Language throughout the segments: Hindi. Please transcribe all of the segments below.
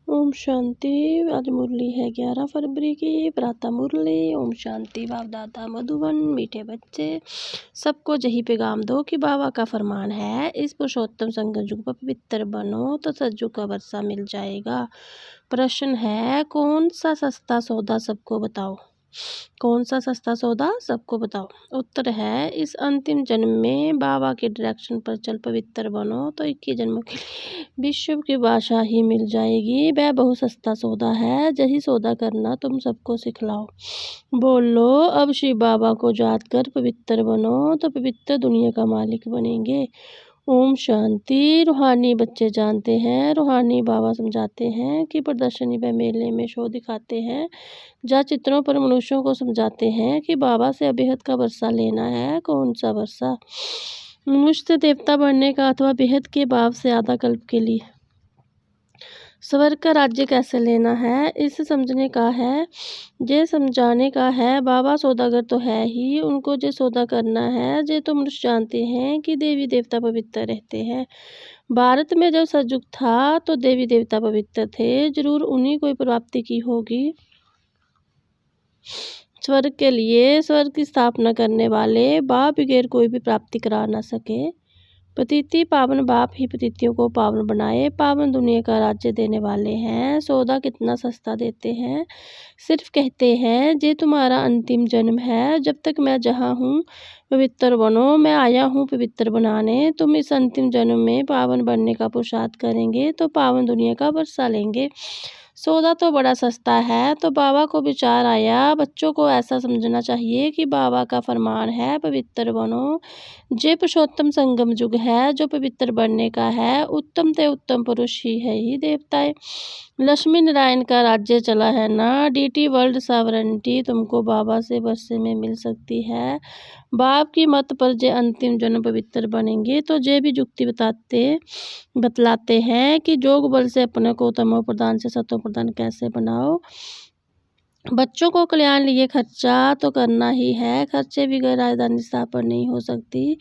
ओम शांति। आज मुरली है 11 फरवरी की, प्रातः मुरली। ओम शांति। बाप दादा मधुबन। मीठे बच्चे, सबको यही पैगाम दो कि बाबा का फरमान है, इस पुरुषोत्तम संगम युग पर पवित्र बनो तो सज्जु का वर्षा मिल जाएगा। प्रश्न है, कौन सा सस्ता सौदा सबको बताओ। कौन सा सस्ता सौदा सबको बताओ। उत्तर है, इस अंतिम जन्म में बाबा के डायरेक्शन पर चल पवित्र बनो तो 21 जन्मों के लिए विश्व की भाषा ही मिल जाएगी। वह बहुत सस्ता सौदा है, यही सौदा करना तुम सबको सिखलाओ। बोलो, अब शिव बाबा को याद कर पवित्र बनो तो पवित्र दुनिया का मालिक बनेंगे। ओम शांति। रूहानी बच्चे जानते हैं, रूहानी बाबा समझाते हैं कि प्रदर्शनी व मेले में शो दिखाते हैं, जहाँ चित्रों पर मनुष्यों को समझाते हैं कि बाबा से अबेहद का वर्षा लेना है। कौन सा वर्षा? मनुष्य से देवता बनने का अथवा बेहद के भाव से आधा कल्प के लिए स्वर्ग का राज्य कैसे लेना है, इसे समझने का है, जे समझाने का है। बाबा सौदागर तो है ही, उनको जे सौदा करना है, जे तो मनुष्य जानते हैं कि देवी देवता पवित्र रहते हैं। भारत में जब सतयुग था तो देवी देवता पवित्र थे, जरूर उन्हीं को प्राप्ति की होगी। स्वर्ग के लिए स्वर्ग की स्थापना करने वाले बाप बगैर कोई भी प्राप्ति करा ना सके। पतिति पावन बाप ही पतितियों को पावन बनाए, पावन दुनिया का राज्य देने वाले हैं। सौदा कितना सस्ता देते हैं, सिर्फ कहते हैं जे तुम्हारा अंतिम जन्म है, जब तक मैं जहाँ हूँ पवित्र बनो। मैं आया हूँ पवित्र बनाने। तुम इस अंतिम जन्म में पावन बनने का पुरुषार्थ करेंगे तो पावन दुनिया का वर्षा लेंगे। सौदा तो बड़ा सस्ता है। तो बाबा को विचार आया, बच्चों को ऐसा समझना चाहिए कि बाबा का फरमान है पवित्र बनो। जे पुरुषोत्तम संगम युग है, जो पवित्र बनने का है। उत्तम ते उत्तम पुरुष ही है ही देवताएं। लक्ष्मी नारायण का राज्य चला है ना। डीटी वर्ल्ड सॉवरेंटी तुमको बाबा से वर्षे में मिल सकती है। बाप की मत पर जे अंतिम जन्म पवित्र बनेंगे तो जे भी युक्ति बतलाते हैं कि जोग बल से अपने को तमो प्रधान से सतो प्रधान कैसे बनाओ। बच्चों को कल्याण लिए खर्चा तो करना ही है, खर्चे बगैर राजधानी स्थापना नहीं हो सकती।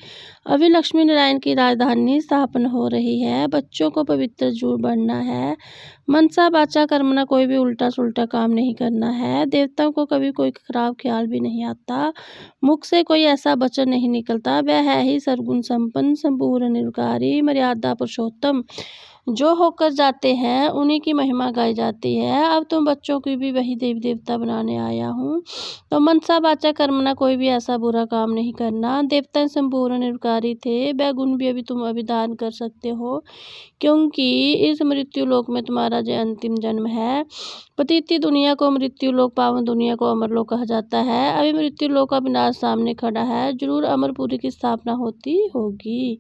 अभी लक्ष्मी नारायण की राजधानी स्थापना हो रही है। बच्चों को पवित्र जरूर बनना है। मनसा वाचा कर्मना कोई भी उल्टा सुल्टा काम नहीं करना है। देवताओं को कभी कोई खराब ख्याल भी नहीं आता, मुख से कोई ऐसा वचन नहीं निकलता। वह है ही सर्वगुण संपन्न, संपूर्ण निरंकारी, मर्यादा पुरुषोत्तम। जो होकर जाते हैं उन्हीं की महिमा गाई जाती है। अब तुम बच्चों की भी वही देवी देवता बनाने आया हूँ, तो मनसा वाचा कर्मना कोई भी ऐसा बुरा काम नहीं करना। देवता संपूर्ण निरंकारी थे, वह गुण भी अभी तुम अभिधान कर सकते हो, क्योंकि इस मृत्यु लोक में तुम्हारा जो अंतिम जन्म है। पतिति दुनिया को मृत्यु लोक, पावन दुनिया को अमर लोक कहा जाता है। अभी मृत्यु लोक का विनाश सामने खड़ा है, जरूर अमरपुरी की स्थापना होती होगी।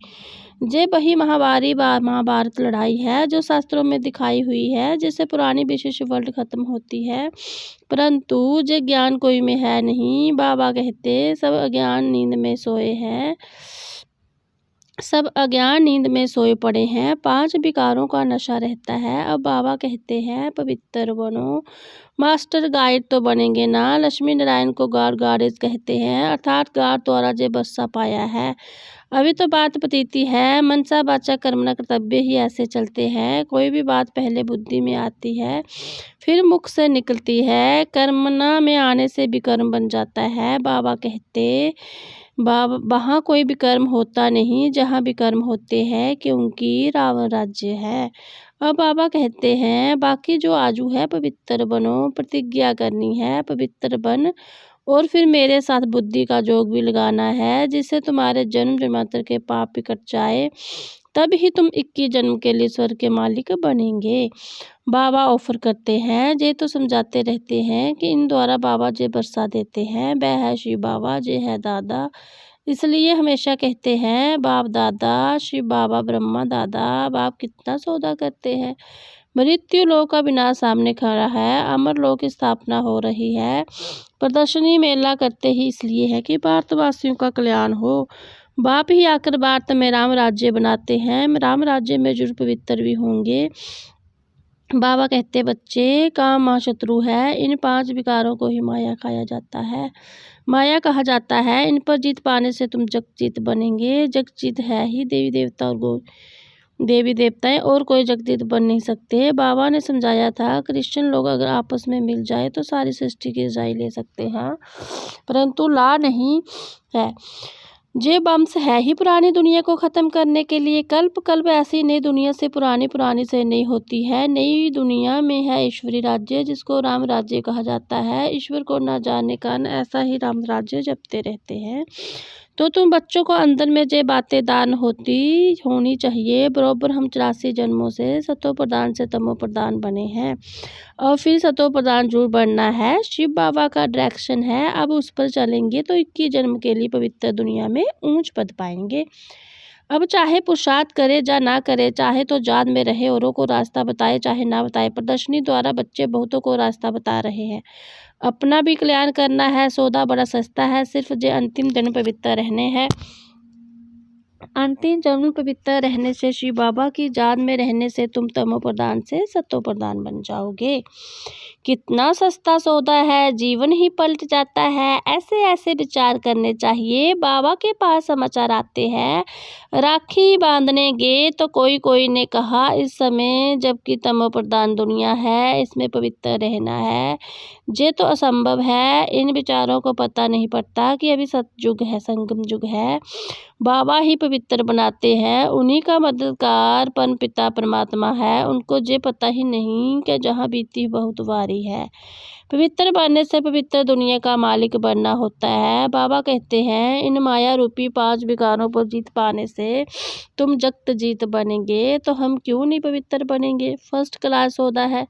जे वही महाभारत लड़ाई है जो शास्त्रों में दिखाई हुई है, जिससे पुरानी विशेष वर्ल्ड खत्म होती है, परंतु जे ज्ञान कोई में है नहीं। बाबा कहते सब अज्ञान नींद में सोए हैं, सब अज्ञान नींद में सोए पड़े हैं, 5 विकारों का नशा रहता है। अब बाबा कहते हैं पवित्र बनो। मास्टर गाइड तो बनेंगे ना। लक्ष्मी नारायण को गार्डेज कहते हैं, अर्थात गार्ड द्वारा जे बस्सा पाया है। अभी तो बात पतीती है, मनसा वाचा कर्मणा कर्तव्य ही ऐसे चलते हैं। कोई भी बात पहले बुद्धि में आती है, फिर मुख से निकलती है। कर्मणा में आने से विकर्म बन जाता है। बाबा कहते वहाँ कोई विकर्म होता नहीं जहाँ विकर्म होते हैं, क्योंकि रावण राज्य है। अब बाबा कहते हैं बाकी जो आजू है पवित्र बनो, प्रतिज्ञा करनी है पवित्र बन, और फिर मेरे साथ बुद्धि का जोग भी लगाना है, जिससे तुम्हारे जन्म जन्मांतर के पाप भी कट जाए। तब ही तुम 21 जन्म के लिए स्वर्ग के मालिक बनेंगे। बाबा ऑफर करते हैं, जे तो समझाते रहते हैं कि इन द्वारा बाबा जे बरसा देते हैं, वह है शिव बाबा, जे है दादा। इसलिए हमेशा कहते हैं बाप दादा, शिव बाबा ब्रह्मा दादा। बाप कितना सौदा करते हैं। मृत्यु लोक का विनाश सामने खड़ा है, अमर लोक की स्थापना हो रही है। प्रदर्शनी मेला करते ही इसलिए है कि भारतवासियों का कल्याण हो। बाप ही आकर भारत में राम राज्य बनाते हैं, राम राज्य में जरूर पवित्र भी होंगे। बाबा कहते बच्चे, काम महाशत्रु है, इन 5 विकारों को ही माया खाया जाता है, माया कहा जाता है। इन पर जीत पाने से तुम जगजीत बनेंगे। जगजीत है ही देवी देवता और देवी देवताएं और कोई जगदीत बन नहीं सकते। बाबा ने समझाया था क्रिश्चियन लोग अगर आपस में मिल जाए तो सारी सृष्टि की रजाई ले सकते हैं, परंतु ला नहीं है। ये वंश है ही पुरानी दुनिया को ख़त्म करने के लिए। कल्प कल्प ऐसी नई दुनिया से पुरानी पुरानी से नई होती है। नई दुनिया में है ईश्वरी राज्य, जिसको राम राज्य कहा जाता है। ईश्वर को न जानने कारण ऐसा ही राम राज्य जपते रहते हैं। तो तुम बच्चों को अंदर में जे बातें दान होनी चाहिए। बरोबर हम 84 जन्मों से सतो प्रधान से तमो प्रधान बने हैं और फिर सतो प्रधान जरूर बनना है। शिव बाबा का डायरेक्शन है, अब उस पर चलेंगे तो 21 जन्म के लिए पवित्र दुनिया में ऊंच पद पाएंगे। अब चाहे पुरुषार्थ करे या ना करे, चाहे तो जात में रहे औरों को रास्ता बताए चाहे ना बताए, प्रदर्शनी द्वारा बच्चे बहुतों को रास्ता बता रहे हैं। अपना भी कल्याण करना है, सौदा बड़ा सस्ता है, सिर्फ जे अंतिम जन्म पवित्र रहने हैं। अंतिम जन्म पवित्र रहने से, शिव बाबा की याद में रहने से तुम तमो प्रधान से सतो प्रधान बन जाओगे। कितना सस्ता सौदा है, जीवन ही पलट जाता है। ऐसे ऐसे विचार करने चाहिए। बाबा के पास समाचार आते हैं राखी बांधने गे तो कोई ने कहा इस समय जबकि तमो प्रधान दुनिया है, इसमें पवित्र रहना है, ये तो असंभव है। इन विचारों को पता नहीं पड़ता कि अभी सतयुग है, संगम युग है। बाबा ही पवित्र बनाते हैं, उन्हीं का मददगार परम पिता परमात्मा है। उनको ये पता ही नहीं कि जहाँ बीती बहुत वारी है। पवित्र बनने से पवित्र दुनिया का मालिक बनना होता है। बाबा कहते हैं इन माया रूपी 5 विकारों पर जीत पाने से तुम जगत जीत बनेंगे, तो हम क्यों नहीं पवित्र बनेंगे। फर्स्ट क्लास सौदा है।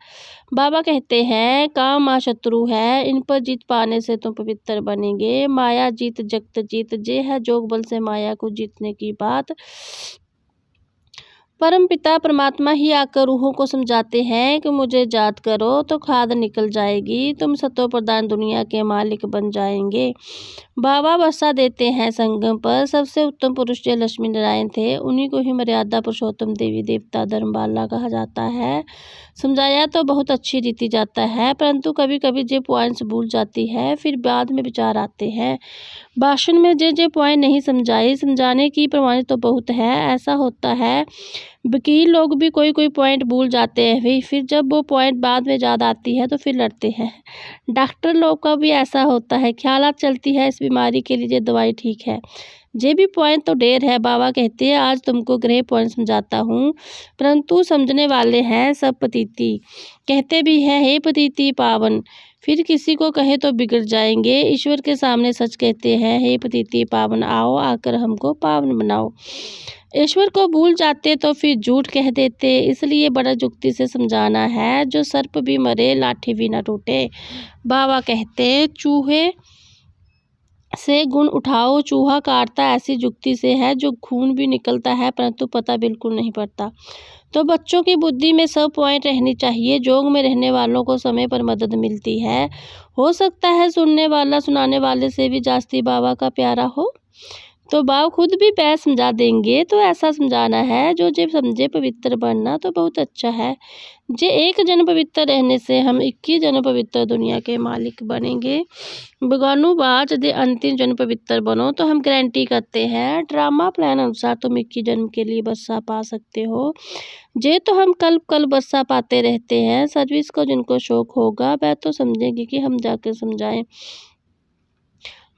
बाबा कहते हैं काम माँ शत्रु है, इन पर जीत पाने से तुम पवित्र बनेंगे। माया जीत जगत जीत, ये है जोग बल से माया को जीतने की बात। परम पिता परमात्मा ही आकर रूहों को समझाते हैं कि मुझे याद करो तो खाद निकल जाएगी, तुम सतो प्रधान दुनिया के मालिक बन जाएंगे। बाबा वर्षा देते हैं संगम पर। सबसे उत्तम पुरुष जो लक्ष्मी नारायण थे, उन्हीं को ही मर्यादा पुरुषोत्तम देवी देवता धर्मबाला कहा जाता है। समझाया तो बहुत अच्छी रीति जाता है, परंतु कभी कभी जो पॉइंट्स भूल जाती है, फिर बाद में विचार आते हैं। भाषण में जो पॉइंट नहीं समझाए, समझाने की प्रमाणित तो बहुत है। ऐसा होता है वकील लोग भी कोई पॉइंट भूल जाते हैं, फिर जब वो पॉइंट बाद में याद आती है तो फिर लड़ते हैं। डॉक्टर लोग का भी ऐसा होता है, ख्यालात चलती है इस बीमारी के लिए दवाई ठीक है, ये भी पॉइंट तो ढेर है। बाबा कहते हैं आज तुमको ग्रह पॉइंट समझाता हूँ, परंतु समझने वाले हैं सब पतिती। कहते भी हैं हे पतिती पावन, फिर किसी को कहे तो बिगड़ जाएंगे। ईश्वर के सामने सच कहते हैं हे पतिती पावन, आओ आकर हमको पावन बनाओ। ईश्वर को भूल जाते तो फिर झूठ कह देते, इसलिए बड़ा जुक्ति से समझाना है। जो सर्प भी मरे लाठी भी ना टूटे। बाबा कहते चूहे से गुण उठाओ, चूहा काटता ऐसी जुक्ति से है जो खून भी निकलता है परंतु पता बिल्कुल नहीं पड़ता। तो बच्चों की बुद्धि में सब पॉइंट रहनी चाहिए। जोग में रहने वालों को समय पर मदद मिलती है। हो सकता है सुनने वाला सुनाने वाले से भी जास्ती बाबा का प्यारा हो, तो बाबा खुद भी पैर समझा देंगे। तो ऐसा समझाना है जो जब समझे पवित्र बनना तो बहुत अच्छा है। जे एक जन्म पवित्र रहने से हम 21 जन्म पवित्र दुनिया के मालिक बनेंगे। बगानू बाज दे अंतिम जन्म पवित्र बनो, तो हम गारंटी करते हैं ड्रामा प्लान अनुसार तुम 21 जन्म के लिए वर्षा पा सकते हो। जे तो हम कल वर्षा पाते रहते हैं। सर्विस को जिनको शौक होगा वह तो समझेंगे कि हम जाकर समझाएं।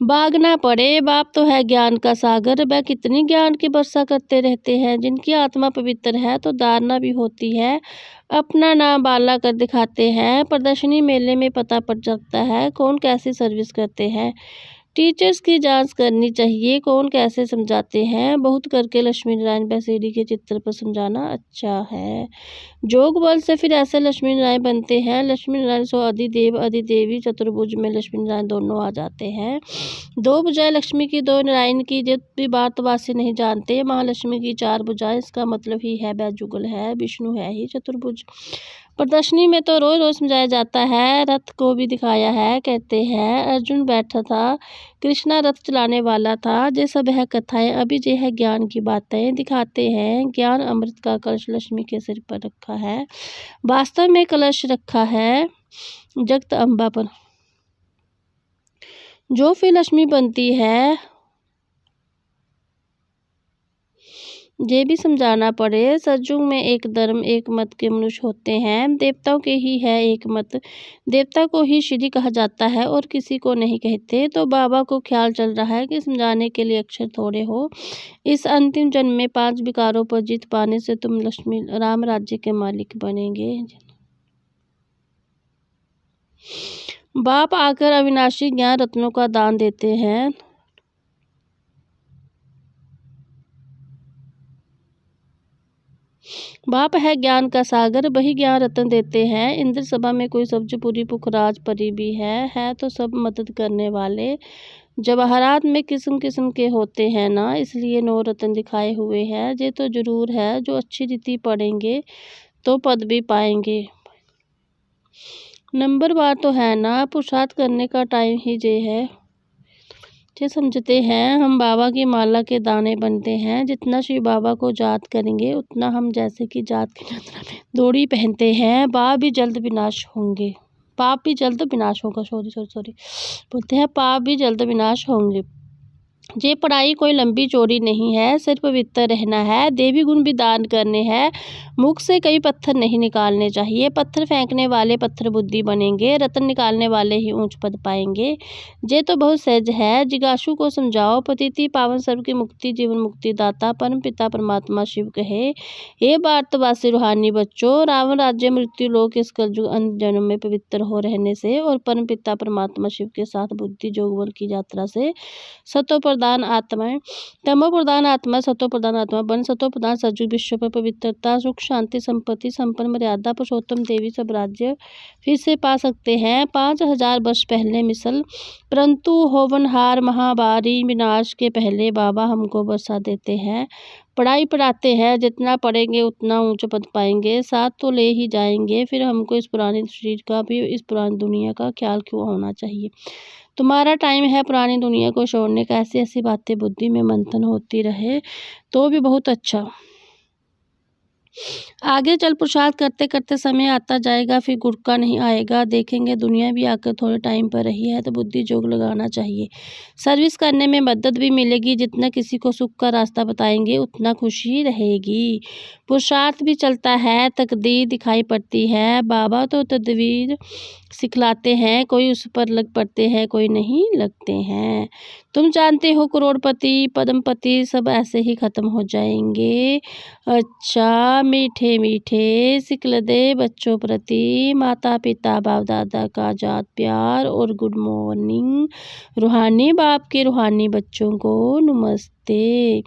भागना पड़े, बाप तो है ज्ञान का सागर, वह कितनी ज्ञान की वर्षा करते रहते हैं। जिनकी आत्मा पवित्र है तो धारणा भी होती है। अपना नाम बाला कर दिखाते हैं। प्रदर्शनी मेले में पता पड़ सकता है कौन कैसी सर्विस करते हैं। टीचर्स की जांच करनी चाहिए कौन कैसे समझाते हैं। बहुत करके लक्ष्मी नारायण बैसेरी के चित्र पर समझाना अच्छा है। जोग बल से फिर ऐसे लक्ष्मी नारायण बनते हैं। लक्ष्मी नारायण सो अधिदेव अधिदेवी चतुर्भुज में लक्ष्मी नारायण दोनों आ जाते हैं। 2 भुजाएं लक्ष्मी की 2 नारायण की, जित भी बात वासी नहीं जानते। महालक्ष्मी की 4 भुजाएं, इसका मतलब ही है बैजुगल है, विष्णु है ही चतुर्भुज। प्रदर्शनी में तो रोज रोज समझाया जाता है। रथ को भी दिखाया है। कहते हैं अर्जुन बैठा था, कृष्णा रथ चलाने वाला था। ये सब है कथाएं, अभी ये है ज्ञान की बातें। दिखाते हैं ज्ञान अमृत का कलश लक्ष्मी के सिर पर रखा है। वास्तव में कलश रखा है जगत अम्बा पर। जो फिर लक्ष्मी बनती है ये भी समझाना पड़े, सतयुग में एक धर्म एक मत के मनुष्य होते हैं, देवताओं के ही है एक मत, देवता को ही श्री कहा जाता है और किसी को नहीं कहते। तो बाबा को ख्याल चल रहा है कि समझाने के लिए अक्षर थोड़े हो। इस अंतिम जन्म में 5 विकारों पर जीत पाने से तुम लक्ष्मी राम राज्य के मालिक बनेंगे। बाप आकर अविनाशी ज्ञान रत्नों का दान देते हैं। बाप है ज्ञान का सागर, वही ज्ञान रत्न देते हैं। इंद्र सभा में कोई सब्जपुरी पुखराज परी भी है तो सब मदद करने वाले। जवाहरात में किस्म किस्म के होते हैं ना, इसलिए 9 रत्न दिखाए हुए हैं। ये तो जरूर है, जो अच्छी रीति पढ़ेंगे तो पद भी पाएंगे। नंबर बार तो है ना, पुरुषार्थ करने का टाइम ही ये है। ये समझते हैं हम बाबा की माला के दाने बनते हैं। जितना शिव बाबा को याद करेंगे उतना हम जैसे कि जात की यात्रा में दौड़ी पहनते हैं। पाप भी जल्द विनाश होंगे, पाप भी जल्द विनाश होगा, सॉरी बोलते हैं पाप भी जल्द विनाश होंगे। ये पढ़ाई कोई लंबी चौड़ी नहीं है, सिर्फ पवित्र रहना है। देवी गुण भी दान करने हैं। मुख से कई पत्थर नहीं निकालने चाहिए। पत्थर फेंकने वाले पत्थर बुद्धि बनेंगे, रत्न निकालने वाले ही ऊंच पद पाएंगे। ये तो बहुत सहज है, जिज्ञासु को समझाओ। पतिति पावन सर्व की मुक्ति जीवन मुक्ति दाता परम पिता परमात्मा शिव कहे। हे भारतवासी रूहानी बच्चों, रावण राज्य मृत्यु लोक इस कलयुग अंत जन्म में पवित्र हो रहने से और परम पिता परमात्मा शिव के साथ बुद्धि योग बल की यात्रा से सतो प्रधान आत्माएं, तमो प्रधान आत्मा, सतो प्रधान आत्मा बन सतो प्रधान सतयुग विश्व पर पवित्रता सुख शांति संपत्ति संपन्न मर्यादा पुरुषोत्तम देवी सब राज्य फिर से पा सकते हैं। 5000 वर्ष पहले मिसल, परंतु होवनहार महामारी विनाश के पहले बाबा हमको बरसा देते हैं। पढ़ाई पढ़ाते हैं, जितना पढ़ेंगे उतना ऊंचा पद पाएंगे, साथ तो ले ही जाएंगे। फिर हमको इस पुराने शरीर का भी इस पुरानी दुनिया का ख्याल क्यों होना चाहिए। तुम्हारा टाइम है पुरानी दुनिया को छोड़ने का। ऐसी ऐसी बातें बुद्धि में मंथन होती रहे तो भी बहुत अच्छा। आगे चल पुरुषार्थ करते करते समय आता जाएगा, फिर गुटका नहीं आएगा। देखेंगे दुनिया भी आकर थोड़े टाइम पर रही है तो बुद्धि जोग लगाना चाहिए। सर्विस करने में मदद भी मिलेगी। जितना किसी को सुख का रास्ता बताएंगे उतना खुशी रहेगी। पुरुषार्थ भी चलता है, तकदीर दिखाई पड़ती है। बाबा तो तदबीर सिखलाते हैं, कोई उस पर लग पड़ते हैं, कोई नहीं लगते हैं। तुम जानते हो करोड़पति पद्मपति सब ऐसे ही खत्म हो जाएंगे। अच्छा मीठे मीठे सिखल दे बच्चों प्रति माता पिता बाप दादा का जात प्यार और गुड मॉर्निंग। रूहानी बाप के रूहानी बच्चों को नमस्ते।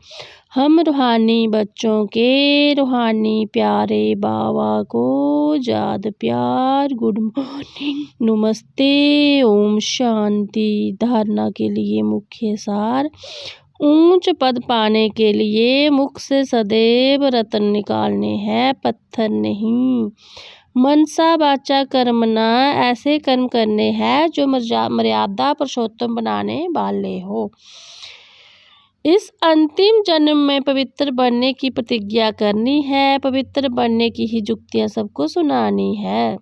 हम रूहानी बच्चों के रूहानी प्यारे बाबा को जाद प्यार गुड मॉर्निंग नमस्ते ओम शांति। धारणा के लिए मुख्य सार, ऊंच पद पाने के लिए मुख से सदैव रत्न निकालने हैं, पत्थर नहीं। मनसा वाचा कर्मना, ऐसे कर्म करने हैं जो मर्यादा पुरुषोत्तम बनाने वाले हो। इस अंतिम जन्म में पवित्र बनने की प्रतिज्ञा करनी है। पवित्र बनने की ही जुक्तियां सबको सुनानी है।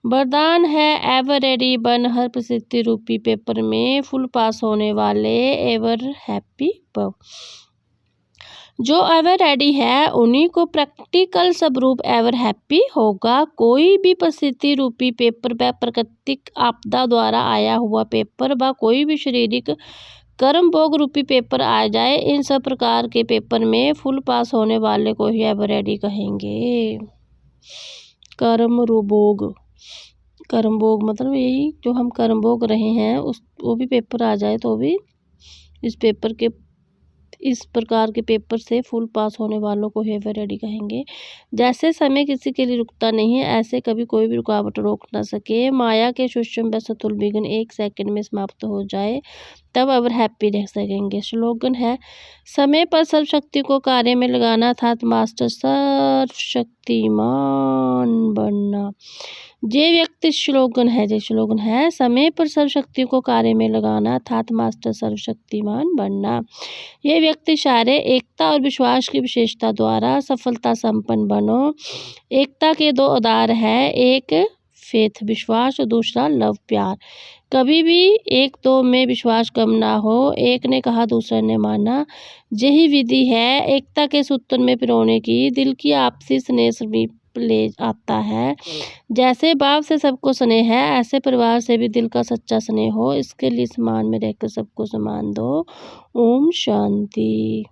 वरदान है एवर रेडी बन, हर प्रसिद्धि रूपी पेपर में फुल पास होने वाले एवर हैप्पी पव। जो एवर रेडी है उन्हीं को प्रैक्टिकल स्वरूप एवर हैप्पी होगा। कोई भी प्रसिद्धि रूपी पेपर व प्राकृतिक आपदा द्वारा आया हुआ पेपर व कोई भी शारीरिक कर्म भोग रूपी पेपर आ जाए, इन सब प्रकार के पेपर में फुल पास होने वाले को ही एवर रेडी कहेंगे। कर्म भोग, कर्म भोग मतलब यही जो हम कर्म भोग रहे हैं उस वो भी पेपर आ जाए तो भी इस प्रकार के पेपर से फुल पास होने वालों को एवर रेडी कहेंगे। जैसे समय किसी के लिए रुकता नहीं है, ऐसे कभी कोई भी रुकावट रोक ना सके। माया के सूक्ष्म व स्थूल विघ्न 1 सेकंड में समाप्त हो जाए तब एवर हैप्पी रह सकेंगे। स्लोगन है, समय पर सर्वशक्ति को कार्य में लगाना था मास्टर सर्वशक्तिमान बनना। ये व्यक्ति स्लोगन है, समय पर सर्वशक्ति को कार्य में लगाना था मास्टर सर्वशक्तिमान बनना। ये व्यक्ति सारे एकता और विश्वास की विशेषता द्वारा सफलता संपन्न बनो। एकता के 2 आधार है, एक फेथ विश्वास और दूसरा लव प्यार। कभी भी एक दो में विश्वास कम ना हो, एक ने कहा दूसरे ने माना, यही विधि है एकता के सूत्र में पिरोने की। दिल की आपसी स्नेह समीप ले आता है। जैसे बाप से सबको स्नेह है, ऐसे परिवार से भी दिल का सच्चा स्नेह हो। इसके लिए समान में रहकर सबको सम्मान दो। ओम शांति।